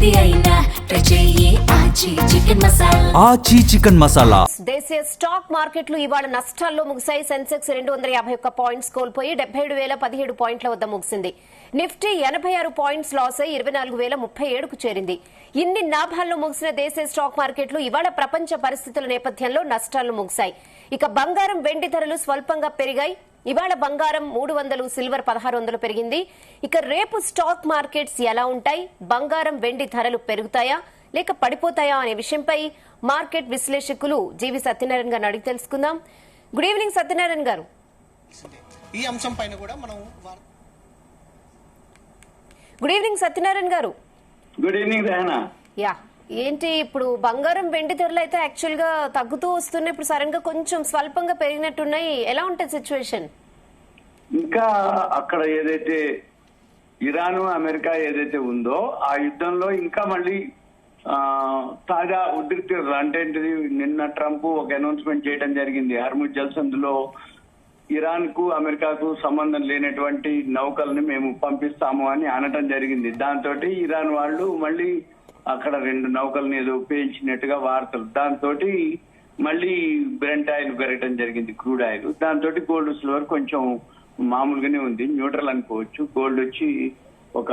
ఏది అయినా ట్రై చెయ్యి ఆచి చికెన్ మసాలా. ఆచి చికెన్ మసాలా. దేశీయ స్టాక్ మార్కెట్లు ఇవాళ నష్టాల్లో ముగిశాయి. సెన్సెక్స్ 251 పాయింట్స్ కోల్పోయి 77,017 పాయింట్ల వద్ద ముగిసింది. నిఫ్టీ 86 పాయింట్స్ లాస్ అయి 24,037కు చేరింది. ఇన్ని లాభాల్లో ముగిసిన దేశీయ స్టాక్ మార్కెట్లు ఇవాళ ప్రపంచ పరిస్థితుల నేపథ్యంలో నష్టాల్లో ముగిశాయి. ఇక బంగారం, వెండి ధరలు స్వల్పంగా పెరిగాయి. ఇవాళ బంగారం 300, సిల్వర్ 1600 పెరిగింది. ఇక రేపు స్టాక్ మార్కెట్స్ ఎలా ఉంటాయి, బంగారం వెండి ధరలు పెరుగుతాయా లేక పడిపోతాయా అనే విషయంపై మార్కెట్ విశ్లేషకులు జీవి సత్యనారాయణ గారిని అడిగి తెలుసుకుందాం. గుడ్ ఈవినింగ్ సత్యనారాయణ గారు. ఈ అంశం పైన కూడా మనం గుడ్ ఈవినింగ్ సత్యనారాయణ గారు. Good evening Rahana. యా, ఏంటి ఇప్పుడు బంగారం వెండి ధరలు అయితే యాక్చువల్ గా తగ్గుతూ వస్తున్నాయి, ఇప్పుడు సడన్ గా కొంచెం స్వల్పంగా పెరిగినట్టున్నాయి. ఎలా ఉంటుంది సిచ్యువేషన్? ఇంకా అక్కడ ఏదైతే ఇరాన్ అమెరికా ఏదైతే ఉందో ఆ యుద్ధంలో ఇంకా మళ్ళీ తాజా ఉద్రిక్తత అంటే నిన్న ట్రంప్ ఒక అనౌన్స్మెంట్ చేయడం జరిగింది. హర్ముజ్ జలసంధిలో ఇరాన్ కు అమెరికాకు సంబంధం లేనటువంటి నౌకల్ని మేము పంపిస్తాము అని అనటం జరిగింది. దాంతో ఇరాన్ వాళ్ళు మళ్ళీ అక్కడ 2 నౌకల్ని ఏదో ఉపయోగించినట్టుగా వార్తలు. దాంతో మళ్ళీ బ్రెంట్ ఆయిల్ పెరగడం జరిగింది, క్రూడ్ ఆయిల్. దాంతో గోల్డ్ సిల్వర్ కొంచెం మామూలుగానే ఉంది, న్యూట్రల్ అనుకోవచ్చు. గోల్డ్ వచ్చి ఒక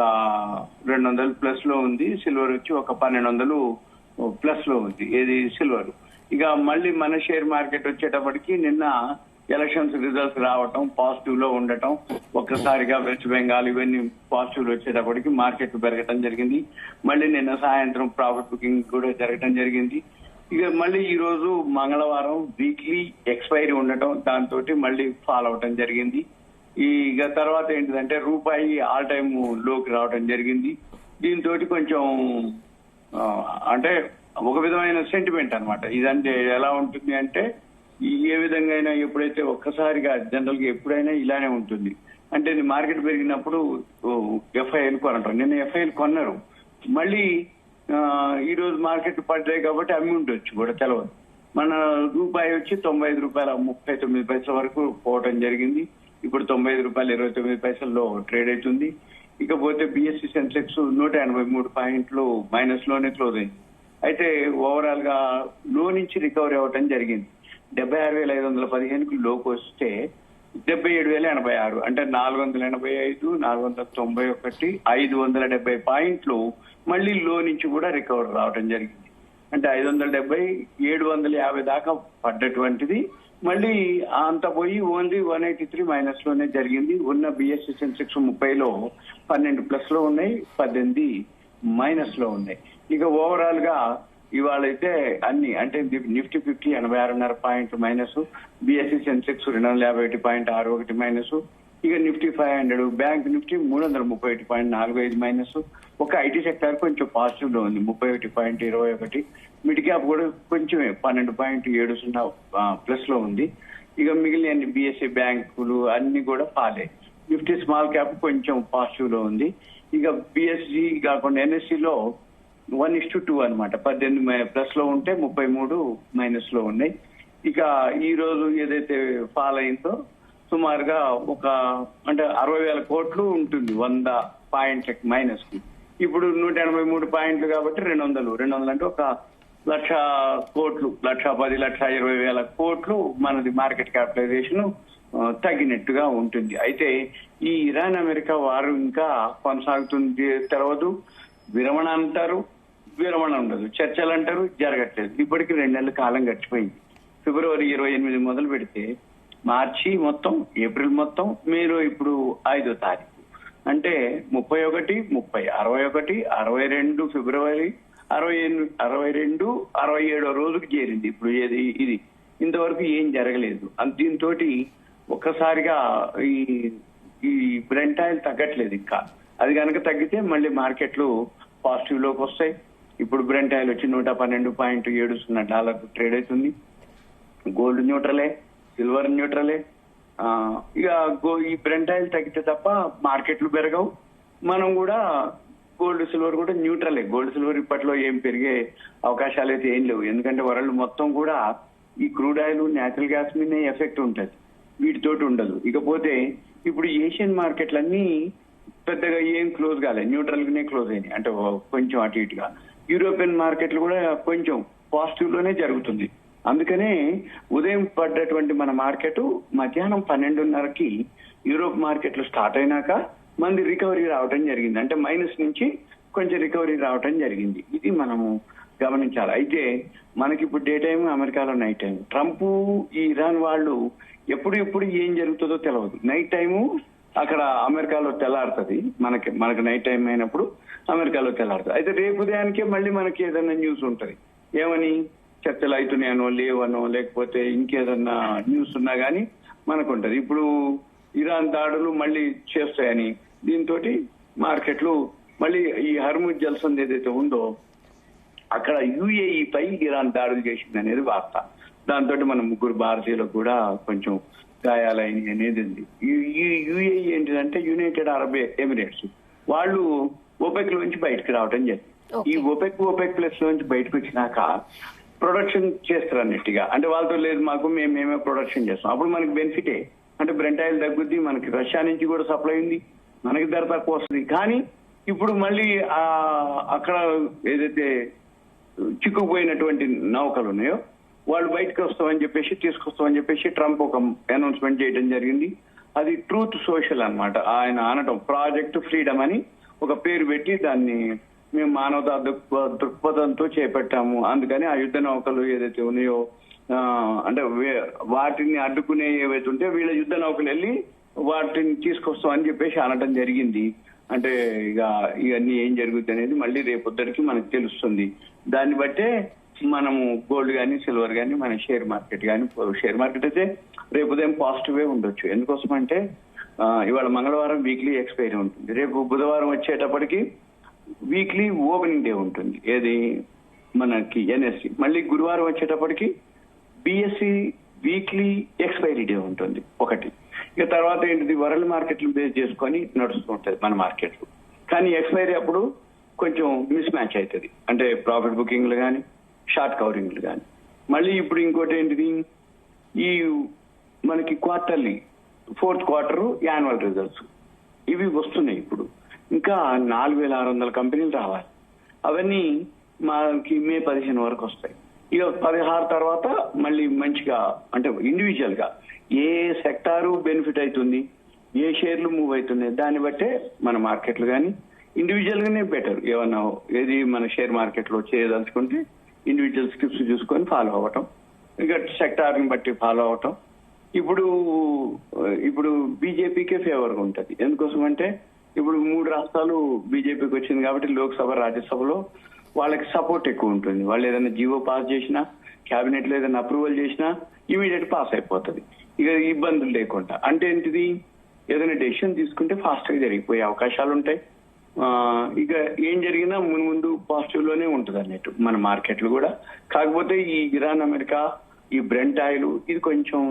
200 ప్లస్ లో ఉంది, సిల్వర్ వచ్చి ఒక 1200 ప్లస్ లో ఉంది. ఏది సిల్వర్. ఇక మళ్ళీ మన షేర్ మార్కెట్ వచ్చేటప్పటికి నిన్న ఎలక్షన్స్ రిజల్ట్స్ రావటం, పాజిటివ్ లో ఉండటం, ఒక్కసారిగా వెస్ట్ బెంగాల్ ఇవన్నీ పాజిటివ్ వచ్చేటప్పటికి మార్కెట్ పెరగటం జరిగింది. మళ్ళీ నిన్న సాయంత్రం ప్రాఫిట్ బుకింగ్ కూడా జరగటం జరిగింది. ఇక మళ్ళీ ఈ రోజు మంగళవారం వీక్లీ ఎక్స్పైరీ ఉండటం, దాంతో మళ్ళీ ఫాల్ అవటం జరిగింది. ఇక తర్వాత ఏంటిదంటే రూపాయి ఆల్ టైమ్ లోకి రావడం జరిగింది. దీంతో కొంచెం అంటే ఒక విధమైన సెంటిమెంట్ అనమాట. ఇదంటే ఎలా ఉంటుంది అంటే ఏ విధంగా అయినా ఎప్పుడైతే ఒక్కసారిగా జనరల్ గా ఎప్పుడైనా ఇలానే ఉంటుంది. అంటే మార్కెట్ పెరిగినప్పుడు ఎఫ్ఐఎల్ కొనటం, నిన్న ఎఫ్ఐఎల్ కొన్నారు, మళ్ళీ ఈ రోజు మార్కెట్ పడ్డాయి కాబట్టి అమ్మి ఉండొచ్చు కూడా తెలియదు. మన రూపాయి వచ్చి ₹95.39 వరకు పోవటం జరిగింది. ఇప్పుడు ₹95.29 ట్రేడ్ అవుతుంది. ఇకపోతే బిఎస్సి సెన్సెక్స్ 183 పాయింట్లు మైనస్ లోనే క్లోజ్ అయింది. అయితే ఓవరాల్ గా లో నుంచి రికవరీ అవ్వటం జరిగింది. 76,515కు లోకి వస్తే 77,086 అంటే 485, 491, 570 పాయింట్లు మళ్ళీ లో నుంచి కూడా రికవర్ రావడం జరిగింది. అంటే 570, 750 దాకా పడ్డటువంటిది మళ్ళీ అంత పోయి ఓన్లీ 183 మైనస్ లోనే జరిగింది. ఉన్న బిఎస్సి సెన్సెక్స్ 30లో 12 ప్లస్ లో ఉన్నాయి, 18 మైనస్ లో ఉన్నాయి. ఇక ఓవరాల్ గా ఇవాళ అయితే అన్ని అంటే Nifty 50 86.5 point minus, BSc Sensex 251.61 minus, ఇక నిఫ్టీ 500, బ్యాంక్ నిఫ్టీ 331.45 మైనస్. ఒక ఐటీ సెక్టర్ కొంచెం పాజిటివ్ లో ఉంది, 31.21. మిడ్ క్యాప్ కూడా కొంచెమే 12.70 ప్లస్ లో ఉంది. ఇక మిగిలిన బిఎస్సి బ్యాంకులు అన్ని కూడా పాలే. నిఫ్టీ స్మాల్ క్యాప్ కొంచెం పాజిటివ్ లో ఉంది. ఇక బిఎస్సి కాకుండా ఎన్ఎస్సిలో 1:2 అనమాట. 18 ప్లస్ లో ఉంటే 33 మైనస్ లో ఉన్నాయి. ఇక ఈ రోజు ఏదైతే ఫాల్ అయిందో సుమారుగా ఒక అంటే 60,000 కోట్లు ఉంటుంది 100 పాయింట్ల మైనస్ కి. ఇప్పుడు 183 పాయింట్లు కాబట్టి 200 అంటే ఒక 1,00,000 కోట్లు, 1,10,00,000, 1,20,000 కోట్లు మనది మార్కెట్ క్యాపిటలైజేషన్ తగ్గినట్టుగా ఉంటుంది. అయితే ఈ ఇరాన్ అమెరికా వారు ఇంకా కొనసాగుతుంది తెలవదు. విరమణ అంటారు, విరమణ ఉండదు. చర్చలు అంటారు, జరగట్లేదు. ఇప్పటికి 2 నెలల కాలం గడిచిపోయింది. ఫిబ్రవరి 28 మొదలు పెడితే మార్చి మొత్తం, ఏప్రిల్ మొత్తం, మేలో ఇప్పుడు 5వ తారీఖు అంటే 31, 30, 61, 62, ఫిబ్రవరి 62, 67వ రోజుకి చేరింది. ఇప్పుడు ఇది ఇంతవరకు ఏం జరగలేదు. దీంతో ఒక్కసారిగా ఈ బ్రెంట్ ఆయిల్ తగ్గట్లేదు. ఇంకా అది కనుక తగ్గితే మళ్ళీ మార్కెట్లు పాజిటివ్ లోకి వస్తాయి. ఇప్పుడు బ్రెంట్ ఆయిల్ వచ్చి $112.70 ట్రేడ్ అవుతుంది. గోల్డ్ న్యూట్రలే, సిల్వర్ న్యూట్రలే. ఇక ఈ బ్రెంట్ ఆయిల్ తగ్గితే తప్ప మార్కెట్లు పెరగవు. మనం కూడా గోల్డ్ సిల్వర్ కూడా న్యూట్రలే. గోల్డ్ సిల్వర్ ఇప్పట్లో ఏం పెరిగే అవకాశాలు అయితే ఏం లేవు. ఎందుకంటే వరల్డ్ మొత్తం కూడా ఈ క్రూడ్ ఆయిల్, న్యాచురల్ గ్యాస్ మీదనే ఎఫెక్ట్ ఉంటుంది, వీటితోటి ఉండదు. ఇకపోతే ఇప్పుడు ఏషియన్ మార్కెట్లన్నీ పెద్దగా ఏం క్లోజ్ కాలేదు, న్యూట్రల్ గానే క్లోజ్ అయినాయి, అంటే కొంచెం అటు ఇటుగా. యూరోపియన్ మార్కెట్లు కూడా కొంచెం పాజిటివ్ లోనే జరుగుతుంది. అందుకనే ఉదయం పడ్డటువంటి మన మార్కెట్ మధ్యాహ్నం 12:30కి యూరోప్ మార్కెట్లు స్టార్ట్ అయినాక మంది రికవరీ రావడం జరిగింది. అంటే మైనస్ నుంచి కొంచెం రికవరీ రావడం జరిగింది. ఇది మనము గమనించాలి. అయితే మనకి ఇప్పుడు డే టైం, అమెరికాలో నైట్ టైం. ట్రంప్ ఈ ఇరాన్ వాళ్ళు ఎప్పుడు ఏం జరుగుతుందో తెలియదు. నైట్ టైము అక్కడ అమెరికాలో తెల్లారుతుంది, మనకి నైట్ టైం అయినప్పుడు అమెరికాలో తెల్లారుతుంది. అయితే రేపు ఉదయానికే మళ్ళీ మనకి ఏదైనా న్యూస్ ఉంటుంది, ఏమని చర్చలు అవుతున్నాయనో లేవనో, లేకపోతే ఇంకేదన్నా న్యూస్ ఉన్నా కానీ మనకు ఉంటుంది. ఇప్పుడు ఇరాన్ దాడులు మళ్ళీ చేస్తాయని దీంతో మార్కెట్లు మళ్ళీ ఈ హర్ముజ్ జల్సంద్ ఏదైతే ఉందో అక్కడ యుఏఈ పై ఇరాన్ దాడులు చేసింది అనేది వార్త. దాంతో మన 3 భారతీయులకు కూడా కొంచెం గాయాలైన అనేది ఉంది. ఈ యుఏఈ ఏంటిదంటే యునైటెడ్ అరబ్ ఎమిరేట్స్, వాళ్ళు ఓపెక్ లోంచి బయటకు రావడం జరిగింది. ఈ ఓపెక్ ప్లస్ లోంచి బయటకు వచ్చినాక ప్రొడక్షన్ చేస్తారు అన్నట్టుగా. అంటే వాళ్ళతో లేదు మాకు, మేమే ప్రొడక్షన్ చేస్తాం. అప్పుడు మనకి బెనిఫిటే, అంటే బ్రెంట్ ఆయిల్ తగ్గుద్ది, మనకి రష్యా నుంచి కూడా సప్లై ఉంది, మనకి ధర తక్కువ వస్తుంది. కానీ ఇప్పుడు మళ్ళీ అక్కడ ఏదైతే చిక్కుపోయినటువంటి నౌకలు ఉన్నాయో వాళ్ళు బయటకు వస్తామని చెప్పేసి, తీసుకొస్తామని చెప్పేసి ట్రంప్ ఒక అనౌన్స్మెంట్ చేయడం జరిగింది. అది ట్రూత్ సోషల్ అన్నమాట. ఆయన అనటం ప్రాజెక్ట్ ఫ్రీడమ్ అని ఒక పేరు పెట్టి దాన్ని మేము మానవతా దృక్పథంతో చేపట్టాము. అందుకని ఆ యుద్ధ నౌకలు ఏదైతే ఉన్నాయో అంటే వాటిని అడ్డుకునే ఏవైతే ఉంటే వీళ్ళ యుద్ధ నౌకలు వెళ్ళి వాటిని తీసుకొస్తాం అని చెప్పేసి అనడం జరిగింది. అంటే ఇవన్నీ ఏం జరుగుతుంది అనేది మళ్ళీ రేపొద్దరికి మనకు తెలుస్తుంది. దాన్ని బట్టే మనము గోల్డ్ కానీ సిల్వర్ కానీ మన షేర్ మార్కెట్ అయితే రేపు ఉదయం పాజిటివే ఉండొచ్చు. ఎందుకోసం అంటే ఇవాళ మంగళవారం వీక్లీ ఎక్స్పైరీ ఉంటుంది, రేపు బుధవారం వచ్చేటప్పటికి వీక్లీ ఓపెనింగ్ డే ఉంటుంది, ఏది మనకి ఎన్ఎస్సి. మళ్ళీ గురువారం వచ్చేటప్పటికి బిఎస్సి వీక్లీ ఎక్స్పైరీ డే ఉంటుంది ఒకటి. ఇక తర్వాత ఏంటిది, వరల్డ్ మార్కెట్లు బేస్ చేసుకొని నడుస్తుంటది మన మార్కెట్లు. కానీ ఎక్స్పైరీ అప్పుడు కొంచెం మిస్ మ్యాచ్ అవుతుంది, అంటే ప్రాఫిట్ బుకింగ్లు కానీ షార్ట్ కవరింగ్లు కానీ. మళ్ళీ ఇప్పుడు ఇంకోటి ఏంటిది, ఈ మనకి quarterly 4th quarter annual results ఇవి వస్తున్నాయి. ఇప్పుడు ఇంకా 4600 కంపెనీలు రావాలి. అవన్నీ మనకి మే 15 వరకు వస్తాయి. ఇక 16 తర్వాత మళ్ళీ మంచిగా, అంటే ఇండివిజువల్ గా ఏ సెక్టారు బెనిఫిట్ అవుతుంది, ఏ షేర్లు మూవ్ అవుతున్నాయి, దాన్ని బట్టే మన మార్కెట్లు కానీ ఇండివిజువల్ గానే బెటర్. ఏమన్నా ఏది మన షేర్ మార్కెట్ లో చేయదలుచుకుంటే ఇండివిజువల్ స్క్రిప్ట్స్ చూసుకొని ఫాలో అవ్వటం, ఇక సెక్టార్ని బట్టి ఫాలో అవటం. ఇప్పుడు బీజేపీకే ఫేవర్ గా ఉంటుంది. ఎందుకోసం అంటే ఇప్పుడు 3 రాష్ట్రాలు బీజేపీకి వచ్చింది కాబట్టి లోక్సభ, రాజ్యసభలో వాళ్ళకి సపోర్ట్ ఎక్కువ ఉంటుంది. వాళ్ళు ఏదైనా జీవో పాస్ చేసినా, కేబినెట్ లో ఏదైనా అప్రూవల్ చేసినా ఇమీడియట్ పాస్ అయిపోతుంది, ఇక ఇబ్బందులు లేకుండా. అంటే ఏంటిది, ఏదైనా డెసిషన్ తీసుకుంటే ఫాస్ట్ గా జరిగిపోయే అవకాశాలు ఉంటాయి. ఇక ఏం జరిగినా ముందు పాజిటివ్ లోనే ఉంటుంది అన్నట్టు మన మార్కెట్లు కూడా. కాకపోతే ఈ ఇరాన్ అమెరికా, ఈ బ్రెంట్ ఆయిల్ ఇది కొంచెం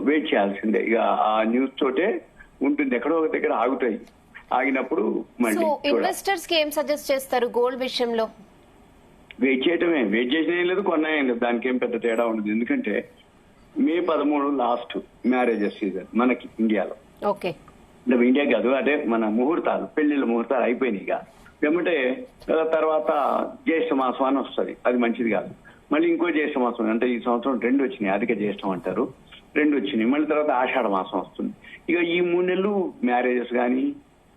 వెయిట్ చేయాల్సిందే. ఇక ఆ న్యూస్ తోటే ఉంటుంది, ఎక్కడో ఒక దగ్గర ఆగుతాయి. ఆగినప్పుడు మళ్ళీ ఇన్వెస్టర్స్ కి ఏం సజెస్ట్ చేస్తారు గోల్డ్ విషయంలో? వెయిట్ చేయటమే, వెయిట్ చేసిన ఏం లేదు, కొన్నాయేం లేదు, దానికి ఏం పెద్ద తేడా ఉండదు. ఎందుకంటే మే 13 లాస్ట్ మ్యారేజెస్ సీజన్ మనకి ఇండియాలో. ఓకే, ఇండియా కాదు, అంటే మన ముహూర్తాలు, పెళ్లిళ్ళ ముహూర్తాలు అయిపోయినాయి. ఇక ఏమంటే తర్వాత జ్యేష్ఠ మాసం అని వస్తుంది, అది మంచిది కాదు. మళ్ళీ ఇంకో జ్యేష్ఠ మాసం, అంటే ఈ సంవత్సరం 2 వచ్చినాయి, అధిక జ్యేష్ఠం అంటారు, 2 వచ్చినాయి. మళ్ళీ తర్వాత ఆషాఢ మాసం వస్తుంది. ఇక ఈ 3 నెలలు మ్యారేజెస్ కానీ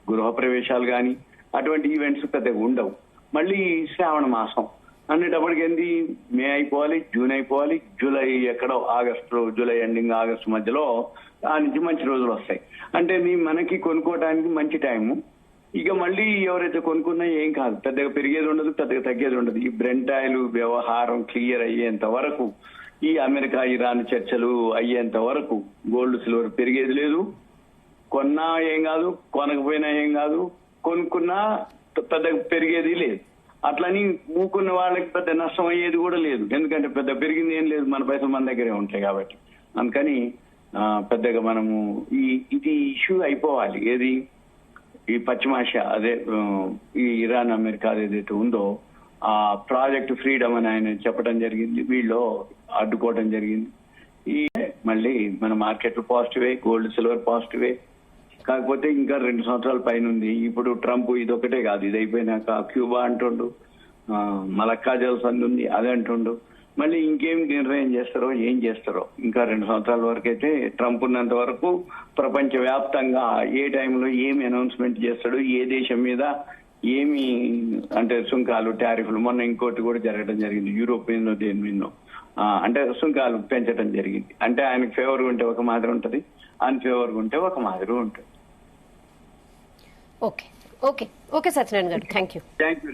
గృహ ప్రవేశాలు కానీ అటువంటి ఈవెంట్స్ పెద్దగా ఉండవు. మళ్ళీ శ్రావణ మాసం అనేటప్పటికి ఏంది, మే అయిపోవాలి, జూన్ అయిపోవాలి, జూలై ఎక్కడో ఆగస్టు, జూలై ఎండింగ్ ఆగస్టు మధ్యలో ఆ నుంచి మంచి రోజులు వస్తాయి. అంటే మనకి కొనుక్కోవడానికి మంచి టైము. ఇక మళ్ళీ ఎవరైతే కొనుక్కున్నా ఏం కాదు, పెద్దగా పెరిగేది ఉండదు, పెద్దగా తగ్గేది ఉండదు. ఈ బ్రెంట్ ఆయిల్ వ్యవహారం క్లియర్ అయ్యేంత వరకు, ఈ అమెరికా ఇరాన్ చర్చలు అయ్యేంత వరకు గోల్డ్ సిల్వర్ పెరిగేది లేదు. కొన్నా ఏం కాదు, కొనకపోయినా ఏం కాదు, కొనుక్కున్నా పెద్దగా పెరిగేది లేదు. అట్లని ఊకున్న వాళ్ళకి పెద్ద నష్టం అయ్యేది కూడా లేదు, ఎందుకంటే పెద్ద పెరిగింది ఏం లేదు, మన పైసలు మన దగ్గరే ఉంటాయి కాబట్టి. అందుకని పెద్దగా మనము ఇది ఇష్యూ అయిపోవాలి. ఏది, ఈ పశ్చిమాసియా, అదే ఈ ఇరాన్ అమెరికా ఏదైతే ఉందో ఆ ప్రాజెక్ట్ ఫ్రీడమ్ అని ఆయన చెప్పడం జరిగింది, వీళ్ళు అడ్డుకోవడం జరిగింది. ఈ మళ్ళీ మన మార్కెట్ పాజిటివే, గోల్డ్ సిల్వర్ పాజిటివే, కాకపోతే ఇంకా 2 సంవత్సరాల పైన ఉంది. ఇప్పుడు ట్రంప్ ఇదొకటే కాదు, ఇది అయిపోయినాక క్యూబా అంటుండు, మలక్కా జల్స్ ఉంది అది అంటుండు. మళ్ళీ ఇంకేం నిర్ణయం చేస్తారో ఏం చేస్తారో. ఇంకా 2 సంవత్సరాల వరకు అయితే ట్రంప్ ఉన్నంత వరకు ప్రపంచ వ్యాప్తంగా ఏ టైంలో ఏమి అనౌన్స్మెంట్ చేస్తాడు, ఏ దేశం మీద ఏమి అంటే సుంకాలు, టారిఫ్లు, మొన్న ఇంకోటి కూడా జరగడం జరిగింది యూరోప్ మీద దేని మీద అంటే సుంకాలు పెంచడం జరిగింది. అంటే ఆయనకు ఫేవర్గా ఉంటే ఒక మాదిరి ఉంటుంది, అన్ఫేవర్గా ఉంటే ఒక మాదిరి ఉంటుంది. ఓకే ఓకే ఓకే సత్యనారాయణ గారు, థ్యాంక్ యూ. Thank you.